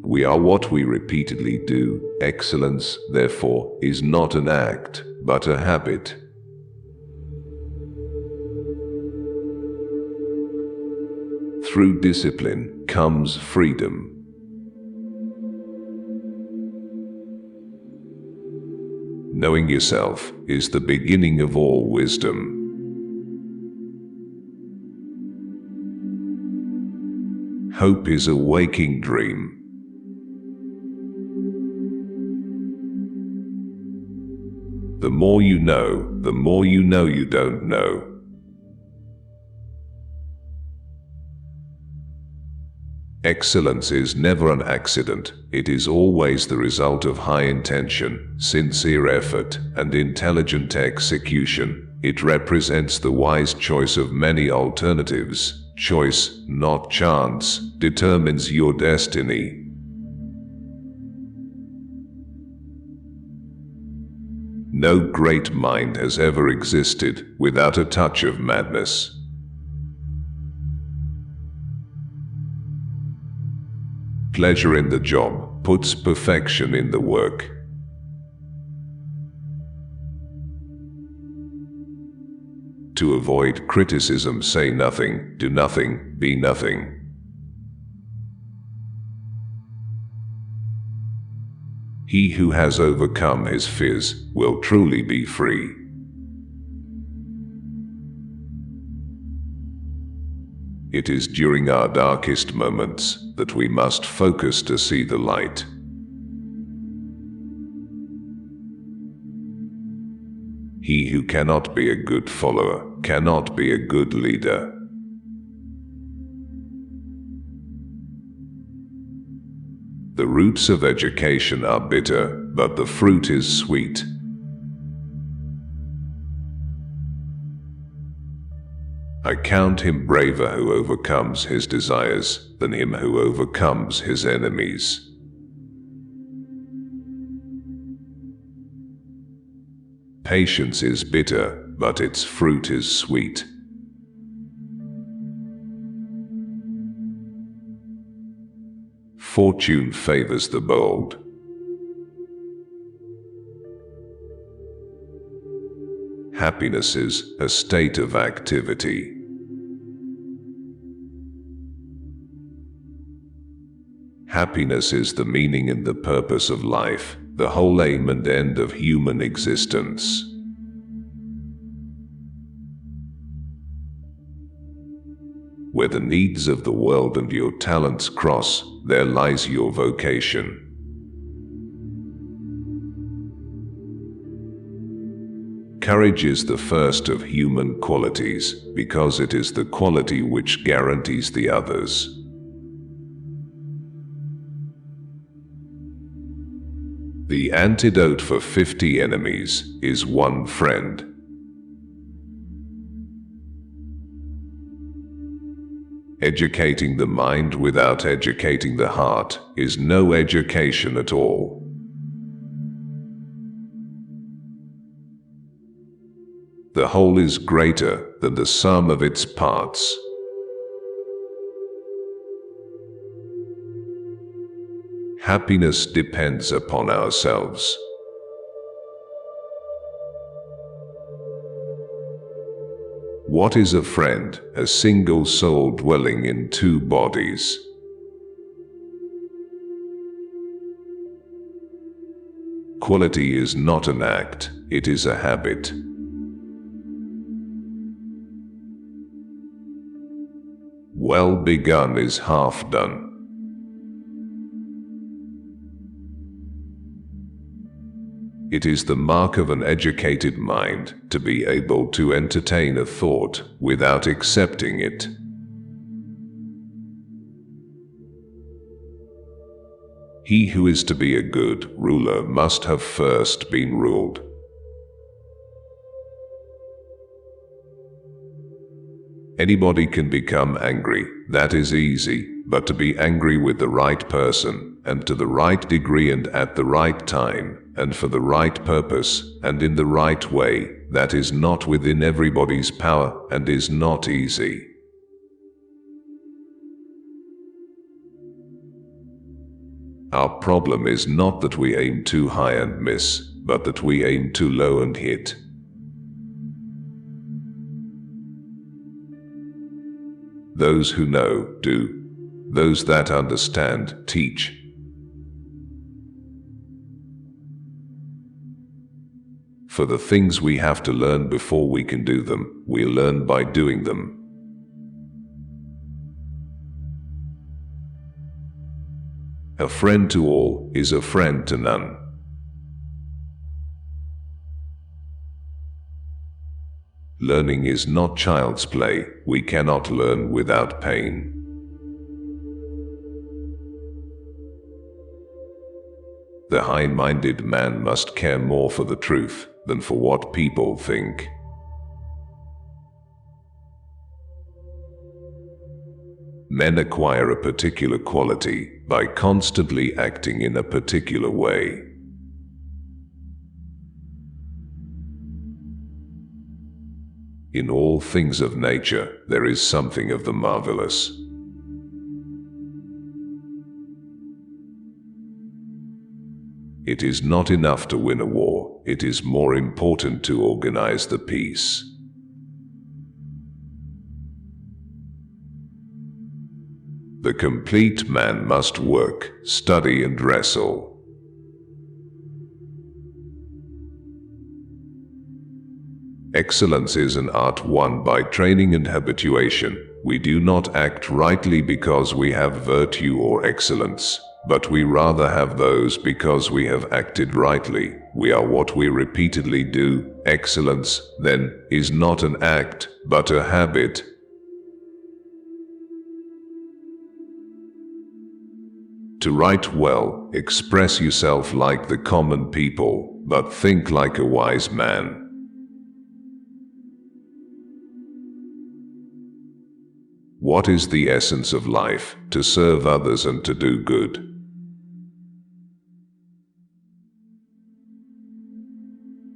We are what we repeatedly do. Excellence, therefore, is not an act, but a habit. Through discipline comes freedom. Knowing yourself is the beginning of all wisdom. Hope is a waking dream. The more you know, the more you know you don't know. Excellence is never an accident. It is always the result of high intention, sincere effort, and intelligent execution. It represents the wise choice of many alternatives. Choice, not chance, determines your destiny. No great mind has ever existed without a touch of madness. Pleasure in the job puts perfection in the work. To avoid criticism, say nothing, do nothing, be nothing. He who has overcome his fears will truly be free. It is during our darkest moments that we must focus to see the light. He who cannot be a good follower cannot be a good leader. The roots of education are bitter, but the fruit is sweet. I count him braver who overcomes his desires than him who overcomes his enemies. Patience is bitter, but its fruit is sweet. Fortune favors the bold. Happiness is a state of activity. Happiness is the meaning and the purpose of life, the whole aim and end of human existence. Where the needs of the world and your talents cross, there lies your vocation. Courage is the first of human qualities, because it is the quality which guarantees the others. The antidote for 50 enemies is one friend. Educating the mind without educating the heart is no education at all. The whole is greater than the sum of its parts. Happiness depends upon ourselves. What is a friend? A single soul dwelling in two bodies. Quality is not an act, it is a habit. Well begun is half done. It is the mark of an educated mind to be able to entertain a thought without accepting it. He who is to be a good ruler must have first been ruled. Anybody can become angry, that is easy, but to be angry with the right person, and to the right degree and at the right time, and for the right purpose, and in the right way, that is not within everybody's power, and is not easy. Our problem is not that we aim too high and miss, but that we aim too low and hit. Those who know, do. Those that understand, teach. For the things we have to learn before we can do them, we learn by doing them. A friend to all is a friend to none. Learning is not child's play. We cannot learn without pain. The high-minded man must care more for the truth than for what people think. Men acquire a particular quality by constantly acting in a particular way. In all things of nature, there is something of the marvelous. It is not enough to win a war, it is more important to organize the peace. The complete man must work, study, and wrestle. Excellence is an art won by training and habituation. We do not act rightly because we have virtue or excellence, but we rather have those because we have acted rightly. We are what we repeatedly do. Excellence, then, is not an act, but a habit. To write well, express yourself like the common people, but think like a wise man. What is the essence of life? To serve others and to do good.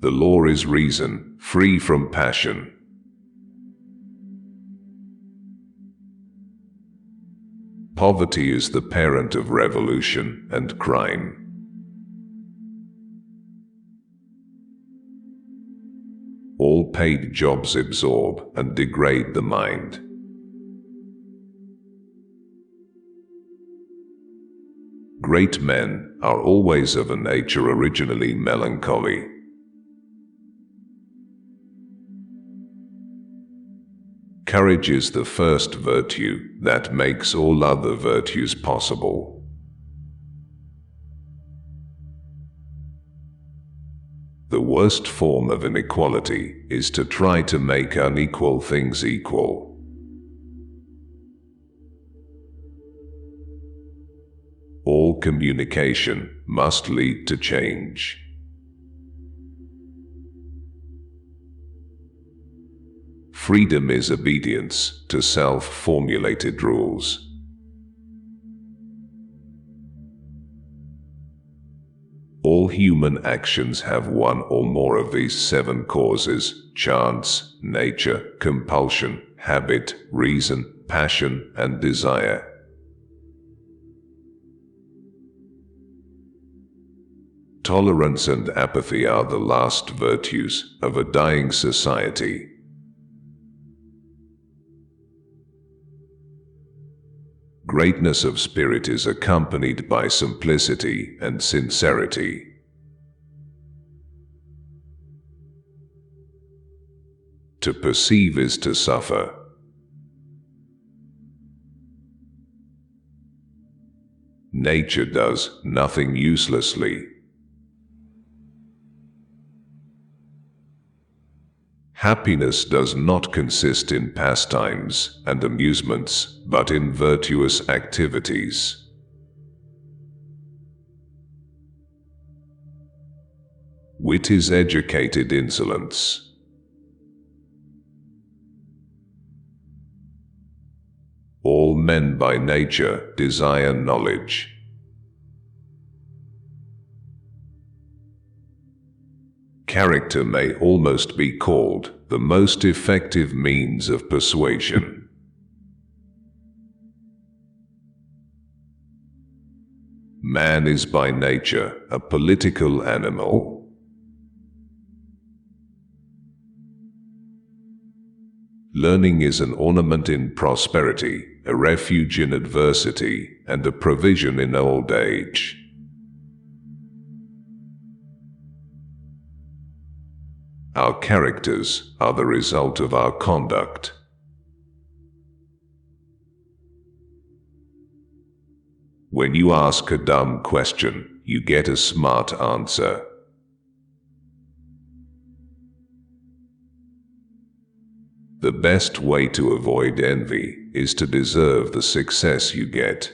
The law is reason, free from passion. Poverty is the parent of revolution and crime. All paid jobs absorb and degrade the mind. Great men are always of a nature originally melancholy. Courage is the first virtue that makes all other virtues possible. The worst form of inequality is to try to make unequal things equal. All communication must lead to change. Freedom is obedience to self-formulated rules. All human actions have one or more of these 7 causes: chance, nature, compulsion, habit, reason, passion, and desire. Tolerance and apathy are the last virtues of a dying society. Greatness of spirit is accompanied by simplicity and sincerity. To perceive is to suffer. Nature does nothing uselessly. Happiness does not consist in pastimes and amusements, but in virtuous activities. Wit is educated insolence. All men by nature desire knowledge. Character may almost be called the most effective means of persuasion. Man is by nature a political animal. Learning is an ornament in prosperity, a refuge in adversity, and a provision in old age. Our characters are the result of our conduct. When you ask a dumb question, you get a smart answer. The best way to avoid envy is to deserve the success you get.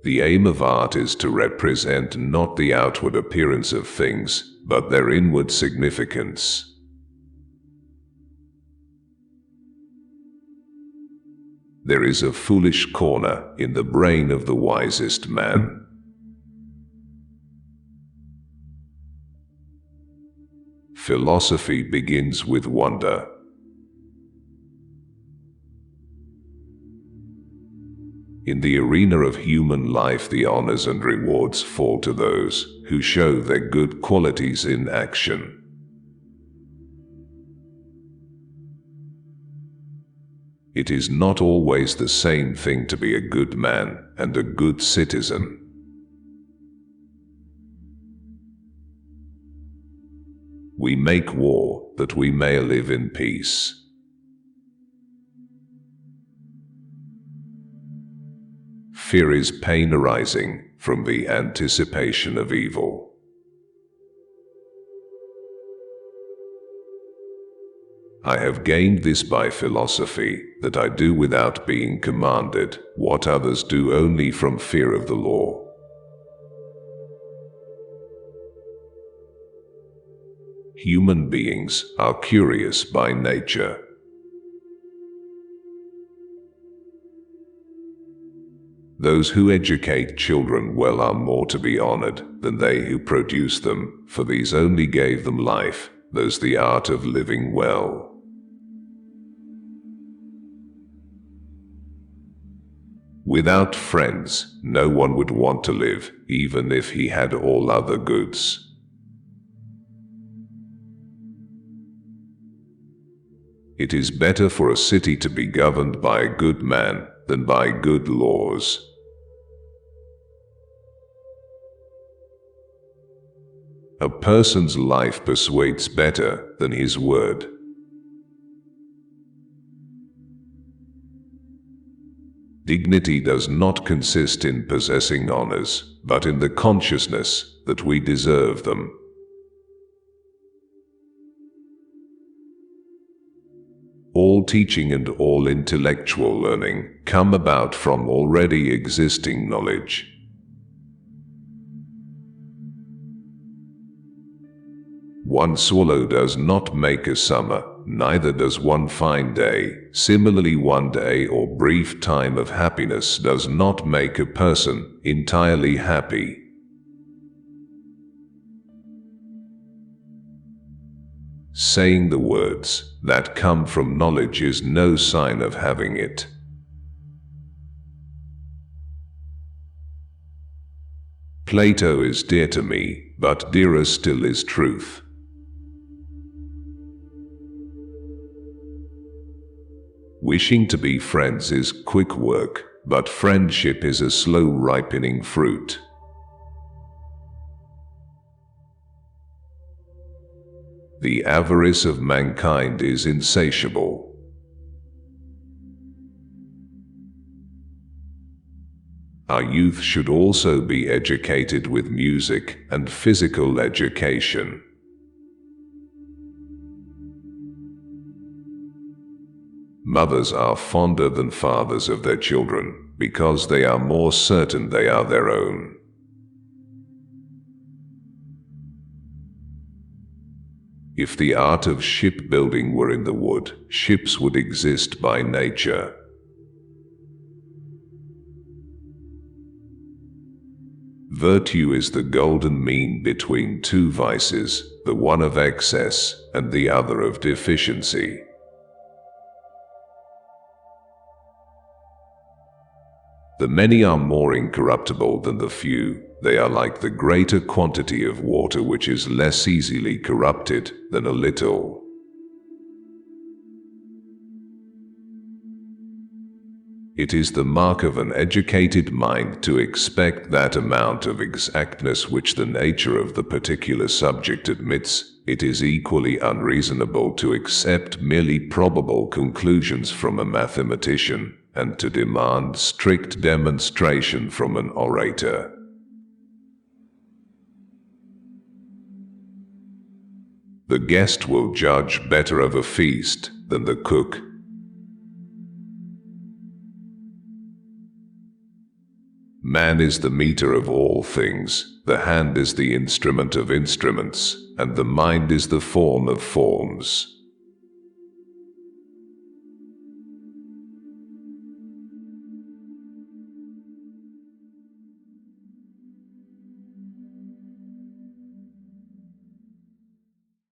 The aim of art is to represent not the outward appearance of things, but their inward significance. There is a foolish corner in the brain of the wisest man. Philosophy begins with wonder. In the arena of human life, the honors and rewards fall to those who show their good qualities in action. It is not always the same thing to be a good man and a good citizen. We make war that we may live in peace. Fear is pain arising from the anticipation of evil. I have gained this by philosophy, that I do without being commanded what others do only from fear of the law. Human beings are curious by nature. Those who educate children well are more to be honored than they who produce them, for these only gave them life, those the art of living well. Without friends, no one would want to live, even if he had all other goods. It is better for a city to be governed by a good man than by good laws. A person's life persuades better than his word. Dignity does not consist in possessing honors, but in the consciousness that we deserve them. All teaching and all intellectual learning come about from already existing knowledge. One swallow does not make a summer, neither does one fine day. Similarly, one day or brief time of happiness does not make a person entirely happy. Saying the words that come from knowledge is no sign of having it. Plato is dear to me, but dearer still is truth. Wishing to be friends is quick work, but friendship is a slow ripening fruit. The avarice of mankind is insatiable. Our youth should also be educated with music and physical education. Mothers are fonder than fathers of their children, because they are more certain they are their own. If the art of shipbuilding were in the wood, ships would exist by nature. Virtue is the golden mean between two vices, the one of excess and the other of deficiency. The many are more incorruptible than the few. They are like the greater quantity of water which is less easily corrupted than a little. It is the mark of an educated mind to expect that amount of exactness which the nature of the particular subject admits. It is equally unreasonable to accept merely probable conclusions from a mathematician, and to demand strict demonstration from an orator. The guest will judge better of a feast than the cook. Man is the meter of all things, the hand is the instrument of instruments, and the mind is the form of forms.